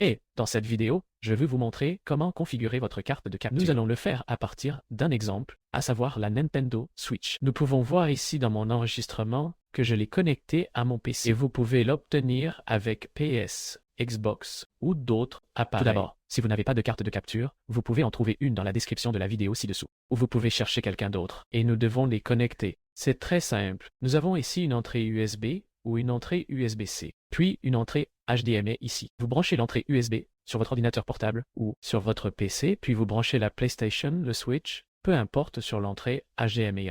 Et dans cette vidéo, je vais vous montrer comment configurer votre carte de capture. Nous allons le faire à partir d'un exemple, à savoir la Nintendo Switch. Nous pouvons voir ici dans mon enregistrement que je l'ai connecté à mon PC. Et vous pouvez l'obtenir avec PS, Xbox ou d'autres appareils. Tout d'abord, si vous n'avez pas de carte de capture, vous pouvez en trouver une dans la description de la vidéo ci-dessous, ou vous pouvez chercher quelqu'un d'autre. Et nous devons les connecter. C'est très simple. Nous avons ici une entrée USB ou une entrée USB-C, puis une entrée HDMI ici. Vous branchez l'entrée USB sur votre ordinateur portable ou sur votre PC, puis vous branchez la PlayStation, le Switch, peu importe sur l'entrée HDMI.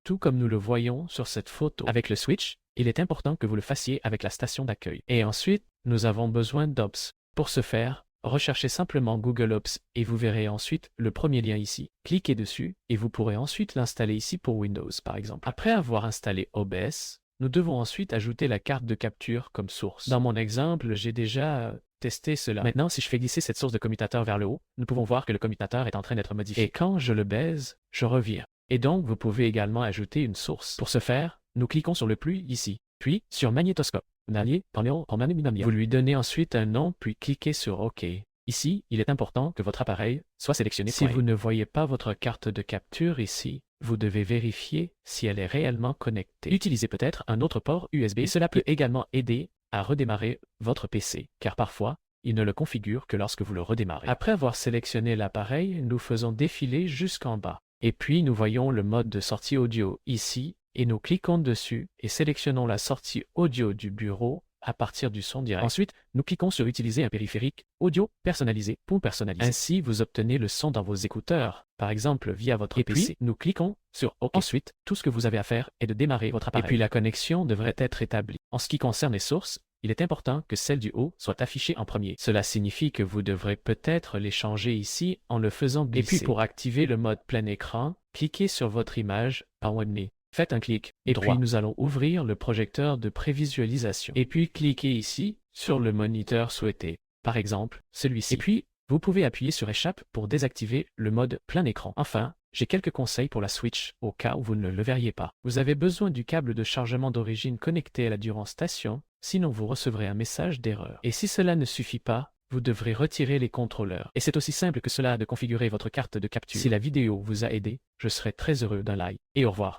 Tout comme nous le voyons sur cette photo. Avec le Switch, il est important que vous le fassiez avec la station d'accueil. Et ensuite, nous avons besoin d'Ops. Pour ce faire, recherchez simplement Google Ops et vous verrez ensuite le premier lien ici. Cliquez dessus et vous pourrez ensuite l'installer ici pour Windows par exemple. Après avoir installé OBS, nous devons ensuite ajouter la carte de capture comme source. Dans mon exemple, j'ai déjà testé cela. Maintenant, si je fais glisser cette source de commutateur vers le haut, nous pouvons voir que le commutateur est en train d'être modifié. Et quand je le baise, je reviens. Et donc, vous pouvez également ajouter une source. Pour ce faire, nous cliquons sur le plus ici, puis sur magnétoscope. Vous lui donnez ensuite un nom, puis cliquez sur OK. Ici, il est important que votre appareil soit sélectionné. Si vous ne voyez pas votre carte de capture ici, vous devez vérifier si elle est réellement connectée. Utilisez peut-être un autre port USB. Et cela peut également aider à redémarrer votre PC, car parfois, il ne le configure que lorsque vous le redémarrez. Après avoir sélectionné l'appareil, nous faisons défiler jusqu'en bas. Et puis, nous voyons le mode de sortie audio ici, et nous cliquons dessus et sélectionnons la sortie audio du bureau à partir du son direct. Ensuite, nous cliquons sur utiliser un périphérique audio personnalisé pour personnaliser. Ainsi, vous obtenez le son dans vos écouteurs, par exemple via votre PC. Puis, nous cliquons sur OK. Ensuite, tout ce que vous avez à faire est de démarrer votre appareil. Et puis la connexion devrait être établie. En ce qui concerne les sources, il est important que celle du haut soit affichée en premier. Cela signifie que vous devrez peut-être les changer ici en le faisant glisser. Et puis pour activer le mode plein écran, cliquez sur votre image par OneMe. Faites un clic droit. Puis nous allons ouvrir le projecteur de prévisualisation. Et puis cliquez ici sur le moniteur souhaité. Par exemple, celui-ci. Et puis, vous pouvez appuyer sur Échappe pour désactiver le mode plein écran. Enfin, j'ai quelques conseils pour la Switch au cas où vous ne le verriez pas. Vous avez besoin du câble de chargement d'origine connecté à la Durand Station, sinon vous recevrez un message d'erreur. Et si cela ne suffit pas, vous devrez retirer les contrôleurs. Et c'est aussi simple que cela de configurer votre carte de capture. Si la vidéo vous a aidé, je serai très heureux d'un like. Et au revoir.